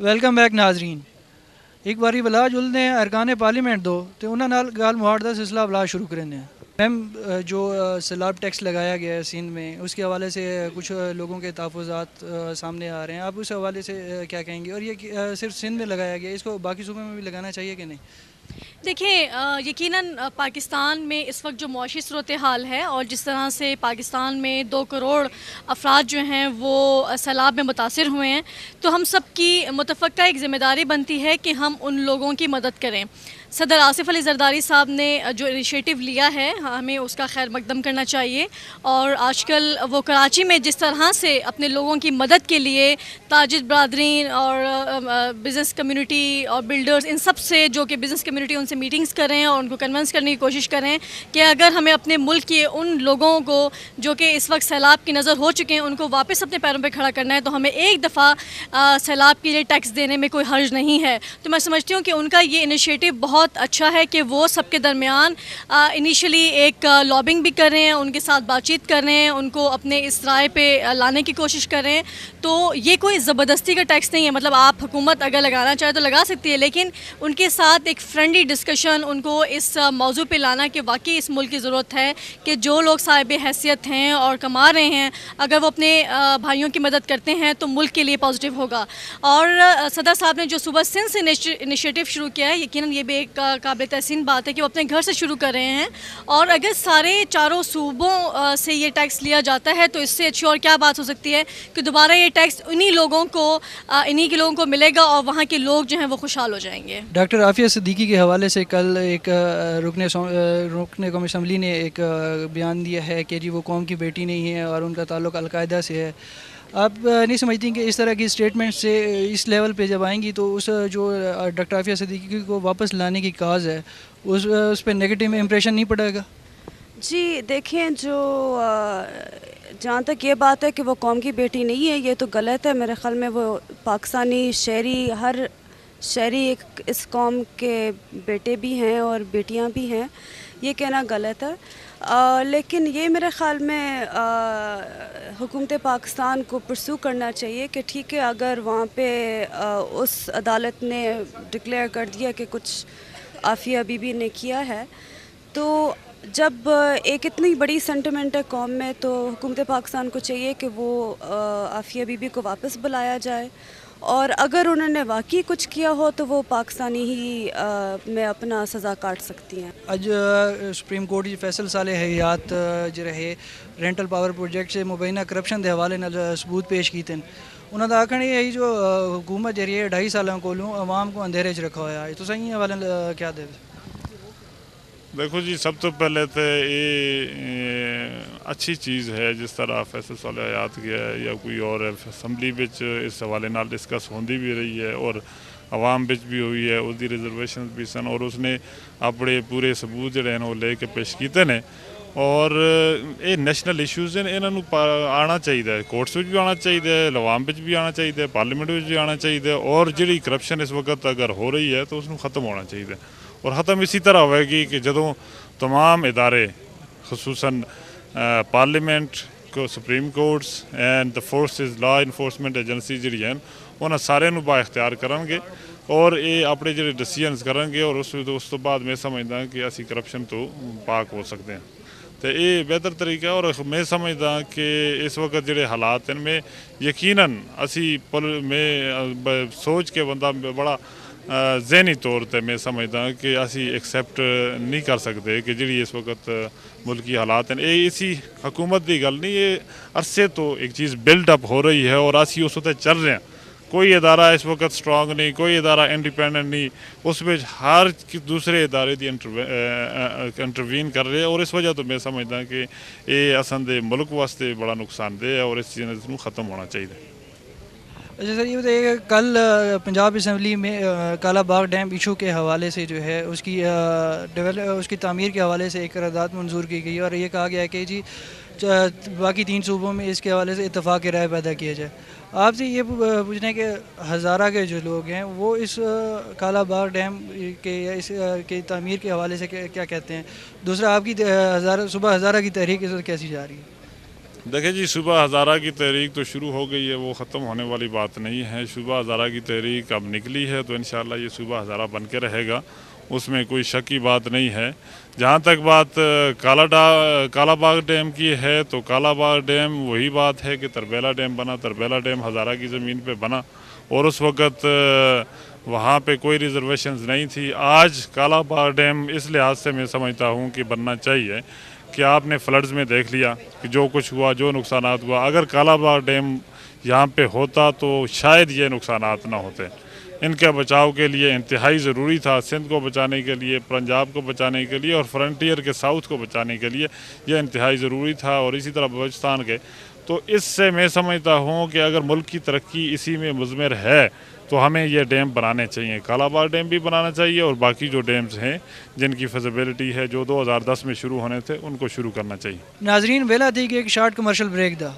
Welcome back Nazreen. ਇੱਕ ਵਾਰੀ ਬਲਾ ਜੁਲਦੇ ਅਰਕਾਨ ਪਾर्लियामेंट दो तो उन्होंने नाल गाल मुहाड़ का सिलसिला बला शुरू करें हैं। मैम, जो सैलाब टैक्स लगाया गया है सिंध में, उसके हवाले से कुछ लोगों के तहफ़्फ़ुज़ात सामने आ रहे हैं। आप उस हवाले से क्या कहेंगे? और ये सिर्फ सिंध में लगाया गया, इसको बाकी सूबों में भी लगाना चाहिए कि नहीं? देखिए, यकीनन पाकिस्तान में इस वक्त जो मुआशी सूरत हाल है और जिस तरह से पाकिस्तान में 2 करोड़ अफराद जो हैं वो सैलाब में मुतासिर हुए हैं, तो हम सब की मुतफ़क्का एक ज़िम्मेदारी बनती है कि हम उन लोगों की मदद करें। सदर आसिफ अली ज़रदारी साहब ने जो इनिशिएटिव लिया है, हमें उसका खैर मकदम करना चाहिए। और आजकल वो कराची में जिस तरह से अपने लोगों की मदद के लिए ताजिर बरादरीन और बिज़नेस कम्युनिटी और बिल्डर्स, इन सब से जो कि बिज़नेस कम्युनिटी, उनसे मीटिंग्स करें और उनको कन्विंस करने की कोशिश करें कि अगर हमें अपने मुल्क के उन लोगों को जो कि इस वक्त सैलाब की नज़र हो चुके हैं, उनको वापस अपने पैरों पर खड़ा करना है, तो हमें एक दफ़ा सैलाब के लिए टैक्स देने में कोई हर्ज नहीं है। तो मैं समझती हूँ कि उनका ये इनिशिएटिव बहुत अच्छा है कि वो सबके दरमियान इनिशियली एक लॉबिंग भी कर रहे हैं, उनके साथ बातचीत कर रहे हैं, उनको अपने इस राय पे लाने की कोशिश कर रहे हैं। तो ये कोई ज़बरदस्ती का टैक्स नहीं है, मतलब आप हुकूमत अगर लगाना चाहे तो लगा सकती है, लेकिन उनके साथ एक फ्रेंडली डिस्कशन, उनको इस मौजू पे लाना कि वाकई इस मुल्क की ज़रूरत है कि जो लोग साहिब हैसियत हैं और कमा रहे हैं, अगर वो अपने भाइयों की मदद करते हैं तो मुल्क के लिए पॉजिटिव होगा। और सदर साहब ने जो सुबह सिंध से इनिशिएटिव शुरू किया है, यकीनन ये भी एक काबिल तहसीन बात है कि वो अपने घर से शुरू कर रहे हैं। और अगर सारे चारों सूबों से ये टैक्स लिया जाता है तो इससे अच्छी और क्या बात हो सकती है कि दोबारा ये टैक्स इन्हीं के लोगों को मिलेगा और वहाँ के लोग जो हैं वो खुशहाल हो जाएंगे। डॉक्टर आफिया सिद्दीकी के हवाले से कल एक रुकने कौमी असम्बली ने एक बयान दिया है कि जी वो कौम की बेटी नहीं है और उनका ताल्लुक़ अलकायदा से है। आप नहीं समझती कि इस तरह की स्टेटमेंट से इस लेवल पे जब आएंगी तो उस जो डॉक्टर आफिया सिद्दीकी को वापस लाने की काज है उस पर नेगेटिव इम्प्रेशन नहीं पड़ेगा? जी देखें, जो जहाँ तक ये बात है कि वो कौम की बेटी नहीं है, ये तो गलत है। मेरे ख़्याल में वो पाकिस्तानी शहरी, हर शहरी एक इस कौम के बेटे भी हैं और बेटियां भी हैं, ये कहना गलत है। लेकिन ये मेरे ख़्याल में हुकूमत पाकिस्तान को परसू करना चाहिए कि ठीक है, अगर वहाँ पे उस अदालत ने डिक्लेयर कर दिया कि कुछ आफिया बीबी ने किया है, तो जब एक इतनी बड़ी सेंटिमेंट है कौम में, तो हुकूमत पाकिस्तान को चाहिए कि वो आफिया बीबी को वापस बुलाया जाए। और अगर उन्होंने वाकई कुछ किया हो तो वो पाकिस्तानी ही में अपना सज़ा काट सकती हैं। अज सुप्रीम कोर्ट जी फैसल साले हयात जो रहे रेंटल पावर प्रोजेक्ट से मुबैना करप्शन के हवाले नाल सबूत पेश किए। उन्होंने आखना यही जो हुकूमत जी है 2.5 साल कोलों आवाम को अंधेरे च रखा हुआ है, तो सही हवाले क्या दे? देखो जी, सब तो पहले तो ये अच्छी चीज़ है जिस तरह फैसल साल हयात गया है या कोई और असम्बली बिच इस हवाले नाल डिस्कस होंदी भी रही है और आवाम बिच भी हुई है, उसकी रिजर्वेशन भी सन और उसने अपने पूरे सबूत जोड़े वो लेके पेश किए ने। और ये नैशनल इशूज़ हैं, इन्हों आना चाहिए, कोर्ट्स भी आना चाहिए, अवाम भी आना चाहिए, पार्लियामेंट भी आना चाहिए। और जी करप्शन इस वक्त अगर हो रही है तो उसको ख़त्म होना चाहिए। और ख़त्म इसी तरह होएगी कि जदों तमाम इदारे खुसूसन पार्लियामेंट को, supreme courts and the forces, law enforcement agency जी हैं, उन्होंने सारे बाइख्तियार करेंगे और ये अपने जो डिसीजनस करेंगे और उस तो बाद मैं समझदा कि असी करप्शन तो पाक हो सकते हैं। तो ये बेहतर तरीका है। और मैं समझदा कि इस वक्त जो हालात हैं, मैं यकीनन असी मैं सोच के बंदा बड़ा ज़हनी तौर पर मैं समझदा कि असी एक्सेप्ट नहीं कर सकते कि जी इस वक्त मुल्की हालात हैं, ये इसी हुकूमत की गल नहीं, ये अरसे तो एक चीज़ बिल्डअप हो रही है और असी उस उत्ते चल रहे हैं। कोई इदारा इस वक्त स्ट्रॉन्ग नहीं, कोई इदारा इंडिपेंडेंट नहीं, उस हर दूसरे इदारे की इंटरवीन कर रहे हैं। और इस वजह तो मैं समझदा कि ये असन दे मुल्क वास्ते बड़ा नुकसानदेह है और इस चीज़ को ख़त्म होना चाहिए। अच्छा सर, ये बताइए कल पंजाब असम्बली में काला बाग डैम इशू के हवाले से जो है उसकी तामीर के हवाले से एक करारदाद मंजूर की गई और ये कहा गया है कि जी बाकी 3 सूबों में इसके हवाले से इत्तफाक़ राय पैदा किया जाए। आपसे ये पूछना है कि हज़ारा के जो लोग हैं वो इस काला बाग डैम के या इस के तामीर के हवाले से क्या कहते हैं? दूसरा, आपकी सुबह हज़ारा की तहरीक इस वक्त कैसी जा रही है? دیکھیں جی، صوبہ ہزارہ کی تحریک تو شروع ہو گئی ہے، وہ ختم ہونے والی بات نہیں ہے. صوبہ ہزارہ کی تحریک اب نکلی ہے تو انشاءاللہ یہ صوبہ ہزارہ بن کے رہے گا، اس میں کوئی شک کی بات نہیں ہے. جہاں تک بات کالا باغ ڈیم کی ہے تو کالا باغ ڈیم وہی بات ہے کہ تربیلا ڈیم بنا. تربیلا ڈیم ہزارہ کی زمین پہ بنا اور اس وقت وہاں پہ کوئی ریزرویشنز نہیں تھی. آج کالا باغ ڈیم اس لحاظ سے میں سمجھتا ہوں کہ بننا چاہیے کہ آپ نے فلڈز میں دیکھ لیا کہ جو کچھ ہوا، جو نقصانات ہوا. اگر کالا باغ ڈیم یہاں پہ ہوتا تو شاید یہ نقصانات نہ ہوتے. ان کے بچاؤ کے لیے انتہائی ضروری تھا، سندھ کو بچانے کے لیے، پنجاب کو بچانے کے لیے اور فرنٹیئر کے ساؤتھ کو بچانے کے لیے یہ انتہائی ضروری تھا، اور اسی طرح بلوچستان کے. تو اس سے میں سمجھتا ہوں کہ اگر ملک کی ترقی اسی میں مضمر ہے تو ہمیں یہ ڈیم بنانے چاہیے. کالا باغ ڈیم بھی بنانا چاہیے اور باقی جو ڈیمز ہیں جن کی فیزیبلٹی ہے جو 2010 میں شروع ہونے تھے ان کو شروع کرنا چاہیے. ناظرین، ویلا تھی کہ ایک شارٹ کمرشل بریک دا.